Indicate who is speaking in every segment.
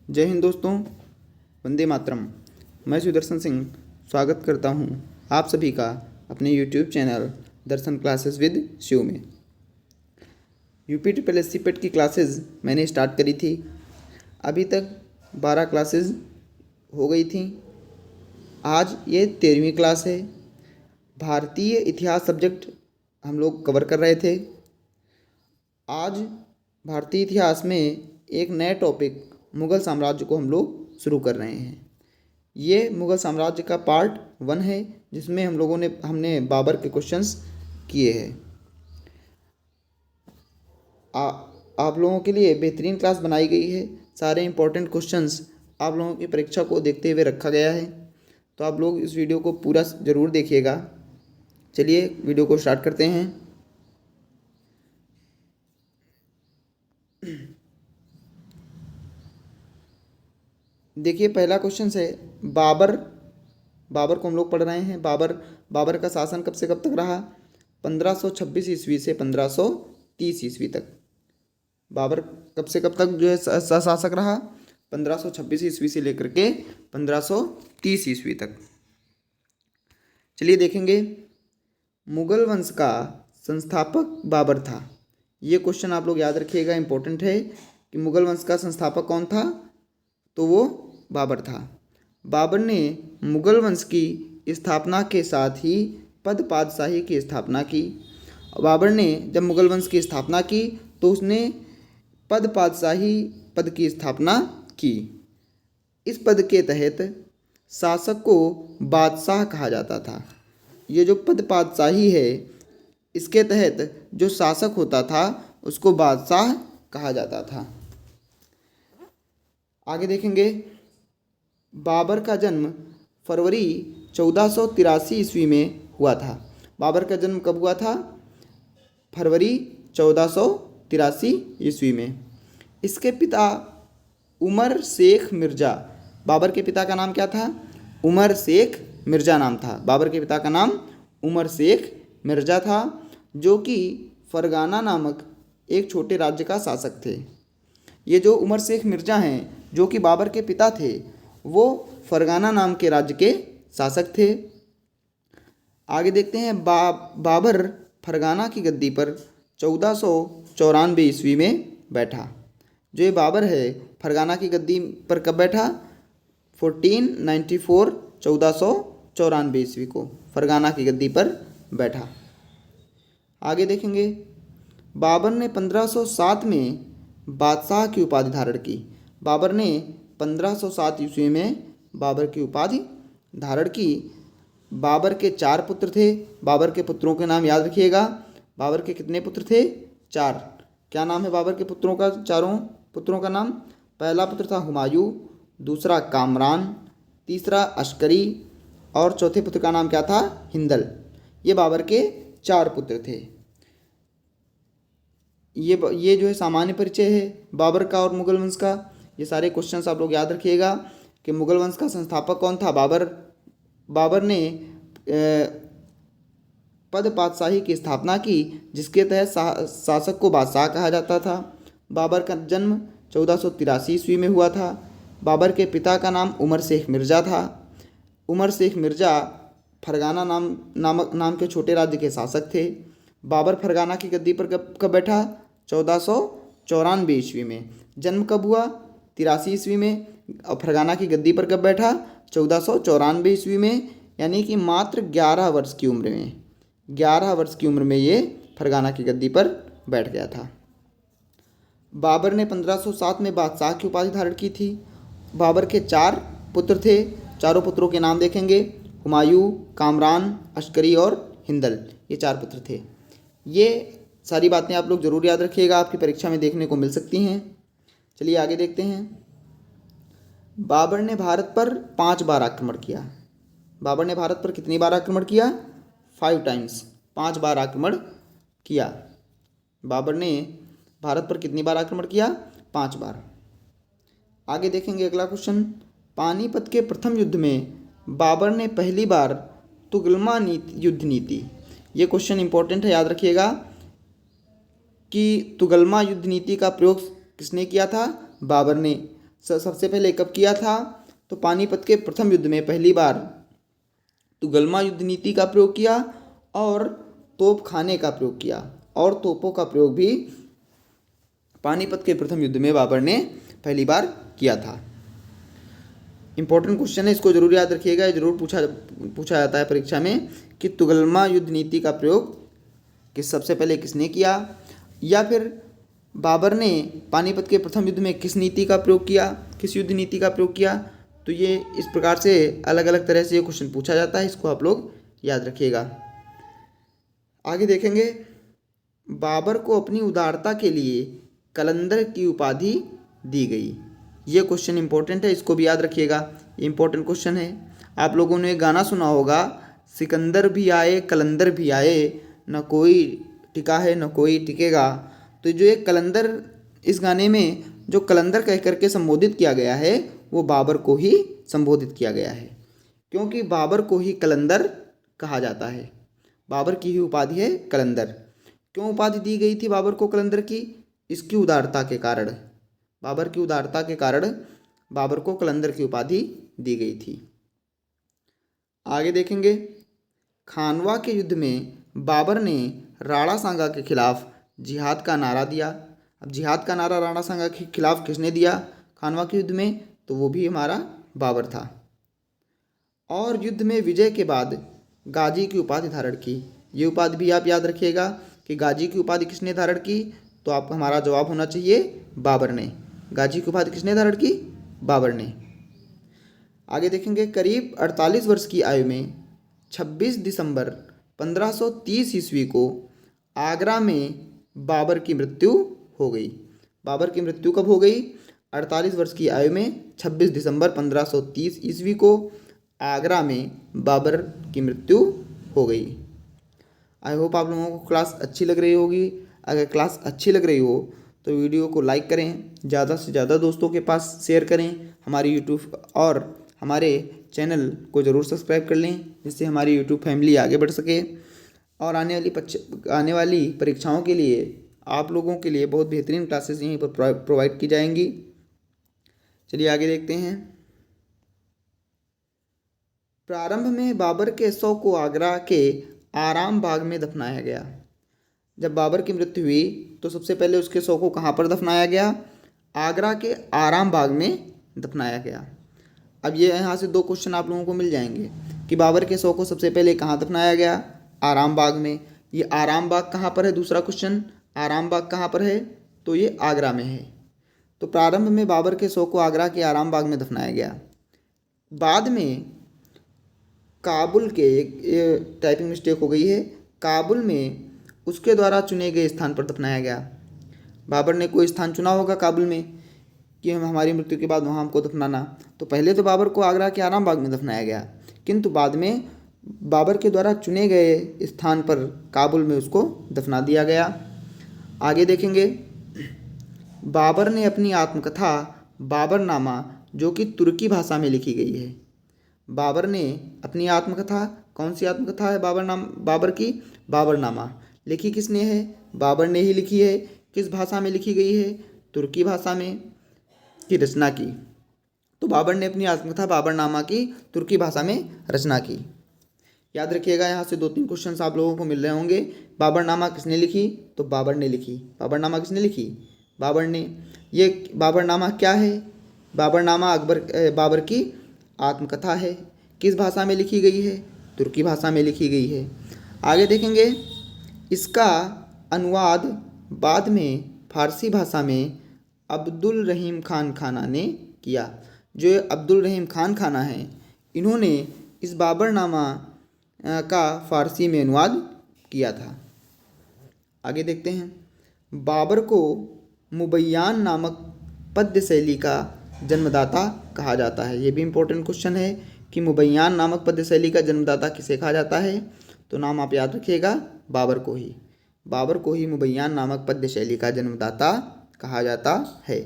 Speaker 1: जय हिंद दोस्तों, वंदे मातरम। मैं सुदर्शन सिंह स्वागत करता हूं आप सभी का अपने YouTube channel Darshan classes with Shiv में। UP triple S C PET की क्लासेस मैंने स्टार्ट करी थी। अभी तक 12 क्लासेस हो गई थी। आज ये 13वीं क्लास है। भारतीय इतिहास सब्जेक्ट हम लोग कवर कर रहे थे। आज भारतीय इतिहास में एक नए टॉपिक मुग़ल साम्राज्य को हम लोग शुरू कर रहे हैं। ये मुग़ल साम्राज्य का पार्ट 1 है, जिसमें हमने बाबर के क्वेश्चंस किए हैं। आप लोगों के लिए बेहतरीन क्लास बनाई गई है। सारे इंपॉर्टेंट क्वेश्चंस आप लोगों की परीक्षा को देखते हुए रखा गया है, तो आप लोग इस वीडियो को पूरा ज़रूर देखिएगा। चलिए वीडियो को स्टार्ट करते हैं। देखिए, पहला क्वेश्चन है बाबर को हम लोग पढ़ रहे हैं। बाबर का शासन कब से कब तक रहा? 1526 ईस्वी से 1530 ईस्वी तक। बाबर कब से कब तक जो है शासक रहा? 1526 ईस्वी से लेकर के 1530 ईस्वी तक। चलिए देखेंगे, मुगल वंश का संस्थापक बाबर था। ये क्वेश्चन आप लोग याद रखिएगा, इंपॉर्टेंट है कि मुगल वंश का संस्थापक कौन था? तो वो बाबर था। बाबर ने मुगल वंश की स्थापना के साथ ही पद पातशाही की स्थापना की। बाबर ने जब मुगल वंश की स्थापना की तो उसने पद पातशाही पद की स्थापना की। इस पद के तहत शासक को बादशाह कहा जाता था। ये जो पद पातशाही है, इसके तहत जो शासक होता था उसको बादशाह कहा जाता था। आगे देखेंगे, बाबर का जन्म फरवरी 1483 ईस्वी में हुआ था। बाबर का जन्म कब हुआ था? फरवरी 1483 ईस्वी में। इसके पिता उमर शेख मिर्ज़ा। बाबर के पिता का नाम क्या था? उमर शेख मिर्ज़ा नाम था। बाबर के पिता का नाम उमर शेख मिर्ज़ा था, जो कि फरगाना नामक एक छोटे राज्य का शासक थे। ये जो उमर शेख मिर्ज़ा हैं, जो कि बाबर के पिता थे, वो फरगाना नाम के राज्य के शासक थे। आगे देखते हैं, बाबर फरगाना की गद्दी पर 1494 ईस्वी में बैठा। जो ये बाबर है, फरगाना की गद्दी पर कब बैठा? 1494 1494 ईस्वी को फरगाना की गद्दी पर बैठा। आगे देखेंगे, बाबर ने 1507 में बादशाह की उपाधि धारण की। बाबर ने 1507 ईस्वी में बाबर की उपाधि धारण की। बाबर के 4 पुत्र थे। बाबर के पुत्रों के नाम याद रखिएगा। बाबर के कितने पुत्र थे? 4। क्या नाम है बाबर के पुत्रों का? चारों पुत्रों का नाम। पहला पुत्र था हुमायूं, दूसरा कामरान, तीसरा अस्करी और चौथे पुत्र का नाम क्या था? हिंदल। ये बाबर के 4 पुत्र थे। ये जो है सामान्य परिचय है बाबर का और मुगल वंश का। ये सारे क्वेश्चंस आप लोग याद रखिएगा कि मुगल वंश का संस्थापक कौन था? बाबर ने पद पातशाही की स्थापना की, जिसके तहत शासक को बादशाह कहा जाता था। बाबर का जन्म 1483 ईस्वी में हुआ था। बाबर के पिता का नाम उमर शेख मिर्ज़ा था। उमर शेख मिर्ज़ा फरगाना नाम के छोटे राज्य के शासक थे। बाबर फरगाना की गद्दी पर कब बैठा? 1494 ईस्वी में। जन्म कब हुआ? 83 ईस्वी में। और फरगाना की गद्दी पर कब बैठा? 1494 ईस्वी में, यानी कि मात्र 11 वर्ष की उम्र में। 11 वर्ष की उम्र में ये फरगाना की गद्दी पर बैठ गया था। बाबर ने 1507 में बादशाह की उपाधि धारण की थी। बाबर के 4 पुत्र थे। चारों पुत्रों के नाम देखेंगे, हुमायूं, कामरान, अस्करी और हिंदल। ये 4 पुत्र थे। ये सारी बातें आप लोग ज़रूर याद रखिएगा, आपकी परीक्षा में देखने को मिल सकती हैं। चलिए आगे देखते हैं। बाबर ने भारत पर 5 बार आक्रमण किया। बाबर ने भारत पर कितनी बार आक्रमण किया? 5 टाइम्स, 5 बार आक्रमण किया। बाबर ने भारत पर कितनी बार आक्रमण किया? 5 बार। आगे देखेंगे अगला क्वेश्चन, पानीपत के प्रथम युद्ध में बाबर ने पहली बार तुगलमा युद्ध नीति। ये क्वेश्चन इंपॉर्टेंट है, याद रखिएगा कि तुगलमा युद्ध नीति का प्रयोग किसने किया था? बाबर ने। सबसे पहले कब किया था? तो पानीपत के प्रथम युद्ध में पहली बार तुगलमा युद्ध नीति का प्रयोग किया और तोप खाने का प्रयोग किया, और तोपों का प्रयोग भी पानीपत के प्रथम युद्ध में बाबर ने पहली बार किया था। इंपॉर्टेंट क्वेश्चन है, इसको जरूर याद रखिएगा। ये जरूर पूछा जाता है परीक्षा में कि तुगलमा युद्ध नीति का प्रयोग सबसे पहले किसने किया, या फिर बाबर ने पानीपत के प्रथम युद्ध में किस नीति का प्रयोग किया, किस युद्ध नीति का प्रयोग किया। तो ये इस प्रकार से अलग अलग तरह से ये क्वेश्चन पूछा जाता है, इसको आप लोग याद रखिएगा। आगे देखेंगे, बाबर को अपनी उदारता के लिए कलंदर की उपाधि दी गई। ये क्वेश्चन इंपॉर्टेंट है, इसको भी याद रखिएगा, इंपॉर्टेंट क्वेश्चन है। आप लोगों ने गाना सुना होगा, सिकंदर भी आए कलंदर भी आए, न कोई टिका है न कोई टिकेगा। तो जो ये कलंदर, इस गाने में जो कलंदर कह करके संबोधित किया गया है वो बाबर को ही संबोधित किया गया है, क्योंकि बाबर को ही कलंदर कहा जाता है, बाबर की ही उपाधि है कलंदर। क्यों उपाधि दी गई थी बाबर को कलंदर की? इसकी उदारता के कारण, बाबर की उदारता के कारण बाबर को कलंदर की उपाधि दी गई थी। आगे देखेंगे, खानवा के युद्ध में बाबर ने राणा सांगा के खिलाफ जिहाद का नारा दिया। अब जिहाद का नारा राणा सांगा के खिलाफ किसने दिया खानवा के युद्ध में? तो वो भी हमारा बाबर था। और युद्ध में विजय के बाद गाजी की उपाधि धारण की। ये उपाधि भी आप याद रखिएगा कि गाजी की उपाधि किसने धारण की? तो आप हमारा जवाब होना चाहिए बाबर ने। गाजी की उपाधि किसने धारण की? बाबर ने। आगे देखेंगे, करीब 48 वर्ष की आयु में 26 दिसंबर 1530 ईस्वी को आगरा में बाबर की मृत्यु हो गई। बाबर की मृत्यु कब हो गई? 48 वर्ष की आयु में 26 दिसंबर 1530 ईस्वी को आगरा में बाबर की मृत्यु हो गई। आई होप आप लोगों को क्लास अच्छी लग रही होगी। अगर क्लास अच्छी लग रही हो तो वीडियो को लाइक करें, ज़्यादा से ज़्यादा दोस्तों के पास शेयर करें, हमारी यूट्यूब और हमारे चैनल को ज़रूर सब्सक्राइब कर लें, जिससे हमारी यूट्यूब फैमिली आगे बढ़ सके और आने वाली परीक्षाओं के लिए आप लोगों के लिए बहुत बेहतरीन क्लासेस यहीं पर प्रोवाइड की जाएंगी। चलिए आगे देखते हैं। प्रारंभ में बाबर के शव को आगरा के आराम बाग में दफनाया गया। जब बाबर की मृत्यु हुई तो सबसे पहले उसके शव को कहाँ पर दफनाया गया? आगरा के आराम बाग में दफनाया गया। अब ये यहाँ से दो क्वेश्चन आप लोगों को मिल जाएंगे कि बाबर के शव को सबसे पहले कहाँ दफनाया गया? आराम बाग में। ये आराम बाग कहाँ पर है? दूसरा क्वेश्चन, आराम बाग कहाँ पर है? तो ये आगरा में है। तो प्रारंभ में बाबर के शव को आगरा के आराम बाग में दफनाया गया। बाद में काबुल के, एक टाइपिंग मिस्टेक हो गई है, काबुल में उसके द्वारा चुने गए स्थान पर दफनाया गया। बाबर ने कोई स्थान चुना होगा काबुल में कि हम हमारी मृत्यु के बाद वहाँ हमको दफनाना, तो पहले तो बाबर को आगरा के आराम बाग में दफनाया गया, किंतु बाद में बाबर के द्वारा चुने गए स्थान पर काबुल में उसको दफना दिया गया। आगे देखेंगे, बाबर ने अपनी आत्मकथा बाबरनामा, जो कि तुर्की भाषा में लिखी गई है। बाबर ने अपनी आत्मकथा, कौन सी आत्मकथा है बाबर की? बाबरनामा। लिखी किसने है? बाबर ने ही लिखी है। किस भाषा में लिखी गई है? तुर्की भाषा में की रचना की। तो बाबर ने अपनी आत्मकथा बाबरनामा की तुर्की भाषा में रचना की। याद रखिएगा, यहाँ से 2-3 क्वेश्चन आप लोगों को मिल रहे होंगे। बाबरनामा किसने लिखी? तो बाबर ने लिखी। बाबरनामा किसने लिखी? बाबर ने। ये बाबरनामा क्या है? बाबरनामा बाबर की आत्मकथा है। किस भाषा में लिखी गई है? तुर्की भाषा में लिखी गई है। आगे देखेंगे, इसका अनुवाद बाद में फारसी भाषा में अब्दुल रहीम खान खाना ने किया। जो अब्दुल रहीम खान खाना है, इन्होंने इस बाबरनामा का फारसी में अनुवाद किया था। आगे देखते हैं, बाबर को मुबैयान नामक पद्य शैली का जन्मदाता कहा जाता है। ये भी इम्पोर्टेंट क्वेश्चन है कि मुबैयान नामक पद्य शैली का जन्मदाता किसे कहा जाता है? तो नाम आप याद रखिएगा, बाबर को ही। बाबर को ही मुबैयान नामक पद्य शैली का जन्मदाता कहा जाता है।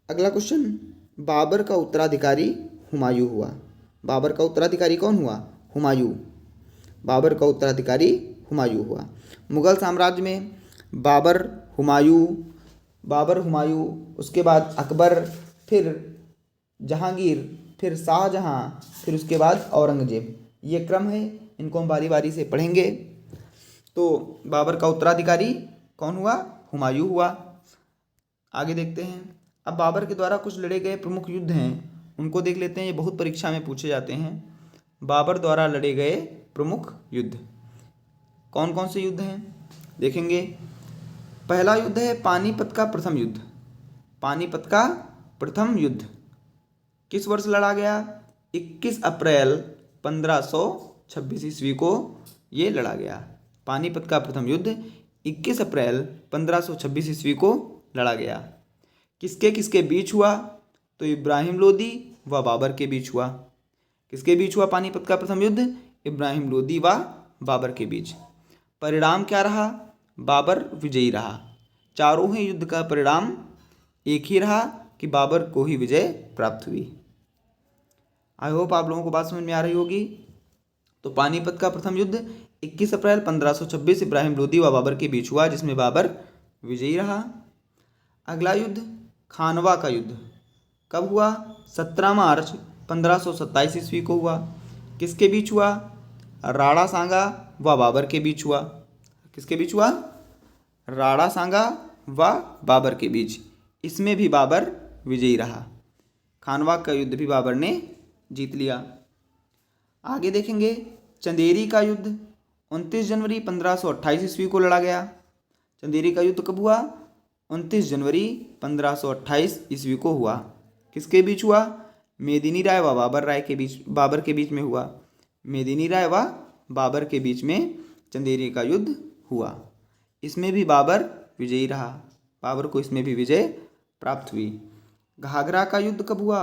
Speaker 1: अगला क्वेश्चन, बाबर का उत्तराधिकारी हुमायूं हुआ। बाबर का उत्तराधिकारी कौन हुआ? हुमायूं। बाबर का उत्तराधिकारी हुमायूं हुआ। मुगल साम्राज्य में बाबर, हुमायूं, बाबर, हुमायूं, उसके बाद अकबर, फिर जहांगीर, फिर शाहजहां, फिर उसके बाद औरंगजेब। ये क्रम है, इनको हम बारी बारी से पढ़ेंगे। तो बाबर का उत्तराधिकारी कौन हुआ? हुमायूं हुआ। आगे देखते हैं। अब बाबर के द्वारा कुछ लड़े गए प्रमुख युद्ध हैं, उनको देख लेते हैं। ये बहुत परीक्षा में पूछे जाते हैं। बाबर द्वारा लड़े गए प्रमुख युद्ध कौन कौन से युद्ध हैं देखेंगे। पहला युद्ध है पानीपत का प्रथम युद्ध। पानीपत का प्रथम युद्ध किस वर्ष लड़ा गया? 21 अप्रैल 1526 ईस्वी को ये लड़ा गया। पानीपत का प्रथम युद्ध 21 अप्रैल 1526 ईस्वी को लड़ा गया। किसके किसके बीच हुआ? तो इब्राहिम लोदी व बाबर के बीच हुआ। किसके बीच हुआ पानीपत का प्रथम युद्ध? इब्राहिम लोदी व बाबर के बीच। परिणाम क्या रहा? बाबर विजयी रहा। चारों ही युद्ध का परिणाम एक ही रहा कि बाबर को ही विजय प्राप्त हुई। आई होप आप लोगों को बात समझ में आ रही होगी। तो पानीपत का प्रथम युद्ध 21 अप्रैल 1526 इब्राहिम लोदी व बाबर के बीच हुआ, जिसमें बाबर विजयी रहा। अगला युद्ध खानवा का युद्ध कब हुआ? 17 मार्च 1527 ईस्वी को हुआ। किसके बीच हुआ? राणा सांगा व बाबर के बीच हुआ। किसके बीच हुआ? राणा सांगा व बाबर के बीच। इसमें भी बाबर विजयी रहा। खानवा का युद्ध भी बाबर ने जीत लिया। आगे देखेंगे। चंदेरी का युद्ध 29 जनवरी 1528 ईस्वी को लड़ा गया। चंदेरी का युद्ध कब हुआ? 29 जनवरी 1528 ईस्वी को हुआ। किसके बीच हुआ? मेदिनी राय व बाबर के बीच में हुआ। मेदिनी राय व बाबर के बीच में चंदेरी का युद्ध हुआ। इसमें भी बाबर विजयी रहा। बाबर को इसमें भी विजय प्राप्त हुई। घाघरा का युद्ध कब हुआ?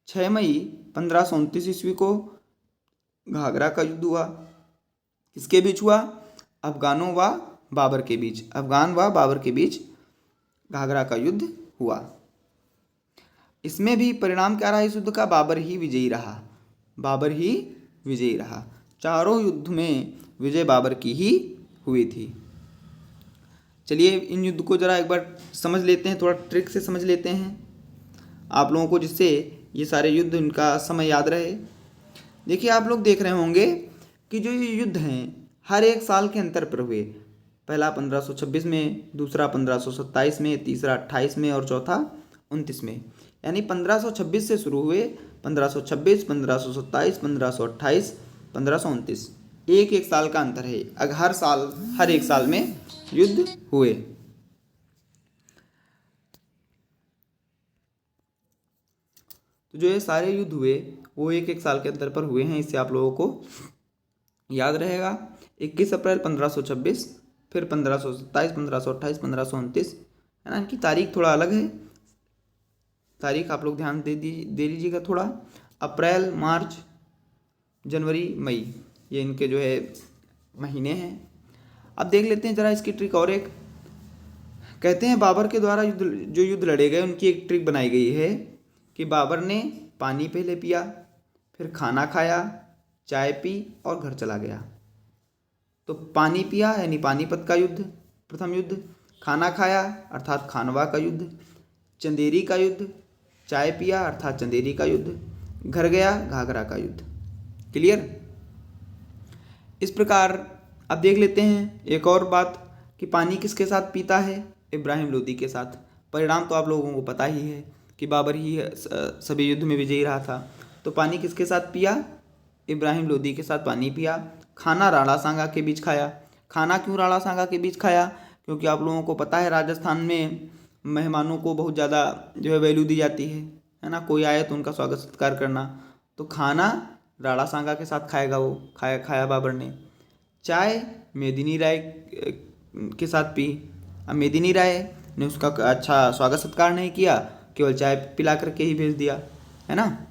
Speaker 1: 6 मई 1529 ईस्वी को घाघरा का युद्ध हुआ। किसके बीच हुआ? अफगानों व बाबर के बीच। अफगान व बाबर के बीच घाघरा का युद्ध हुआ। इसमें भी परिणाम क्या रहा इस युद्ध का? बाबर ही विजयी रहा। बाबर ही विजयी रहा। चारों युद्ध में विजय बाबर की ही हुई थी। चलिए इन युद्ध को जरा एक बार समझ लेते हैं, थोड़ा ट्रिक से समझ लेते हैं आप लोगों को, जिससे ये सारे युद्ध इनका समय याद रहे। देखिए आप लोग देख रहे होंगे कि जो ये युद्ध हैं हर एक साल के अंतर पर हुए। पहला 1526 में, दूसरा 1527 में, तीसरा 28 में और चौथा 29 में। यानी 1526 से शुरू हुए, 1526, 1527, 1528, 1529। एक एक साल का अंतर है। हर एक साल में युद्ध हुए। तो जो ये सारे युद्ध हुए वो एक एक साल के अंतर पर हुए हैं। इससे आप लोगों को याद रहेगा। 21 अप्रैल 1526, फिर 1527, 1528, 1529, है ना। इनकी तारीख थोड़ा अलग है। तारीख आप लोग ध्यान दे लीजिएगा थोड़ा। अप्रैल, मार्च, जनवरी, मई, ये इनके जो है महीने हैं। अब देख लेते हैं ज़रा इसकी ट्रिक। और एक कहते हैं बाबर के द्वारा जो युद्ध लड़े गए उनकी एक ट्रिक बनाई गई है कि बाबर ने पानी पहले पिया, फिर खाना खाया, चाय पी और घर चला गया। तो पानी पिया यानी पानीपत का युद्ध, प्रथम युद्ध। खाना खाया अर्थात खानवा का युद्ध। चंदेरी का युद्ध। चाय पिया अर्थात चंदेरी का युद्ध। घर गया, घाघरा का युद्ध। क्लियर? इस प्रकार अब देख लेते हैं एक और बात कि पानी किसके साथ पीता है? इब्राहिम लोदी के साथ। परिणाम तो आप लोगों को पता ही है कि बाबर ही सभी युद्ध में विजयी रहा था। तो पानी किसके साथ पिया? इब्राहिम लोदी के साथ पानी पिया। खाना राणा सांगा के बीच खाया। खाना क्यों राणा सांगा के बीच खाया? क्योंकि आप लोगों को पता है राजस्थान में मेहमानों को बहुत ज़्यादा जो है वैल्यू दी जाती है ना। कोई आए तो उनका स्वागत सत्कार करना। तो खाना राणा सांगा के साथ खाएगा, वो खाया बाबर ने। चाय मेदिनी राय के साथ पी। अब मेदिनी राय ने उसका अच्छा स्वागत सत्कार नहीं किया, केवल चाय पिला करके ही भेज दिया, है ना।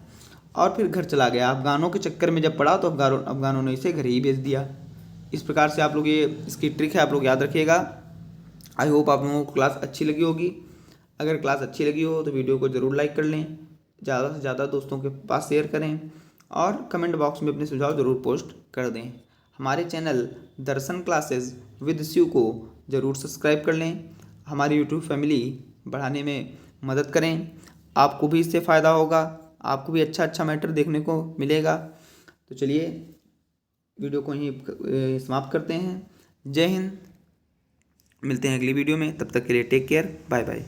Speaker 1: और फिर घर चला गया। अफगानों के चक्कर में जब पड़ा तो अफगानों ने इसे घर ही भेज दिया। इस प्रकार से आप लोग ये इसकी ट्रिक है, आप लोग याद रखिएगा। आई होप आप लोगों को क्लास अच्छी लगी होगी। अगर क्लास अच्छी लगी हो तो वीडियो को ज़रूर लाइक कर लें, ज़्यादा से ज़्यादा दोस्तों के पास शेयर करें और कमेंट बॉक्स में अपने सुझाव ज़रूर पोस्ट कर दें। हमारे channel Darshan classes with Shiv को ज़रूर सब्सक्राइब कर लें। हमारी यूट्यूब फैमिली बढ़ाने में मदद करें। आपको भी इससे फ़ायदा होगा, आपको भी अच्छा अच्छा मैटर देखने को मिलेगा। तो चलिए वीडियो को यहीं समाप्त करते हैं। जय हिंद। मिलते हैं अगली वीडियो में, तब तक के लिए टेक केयर, बाय बाय।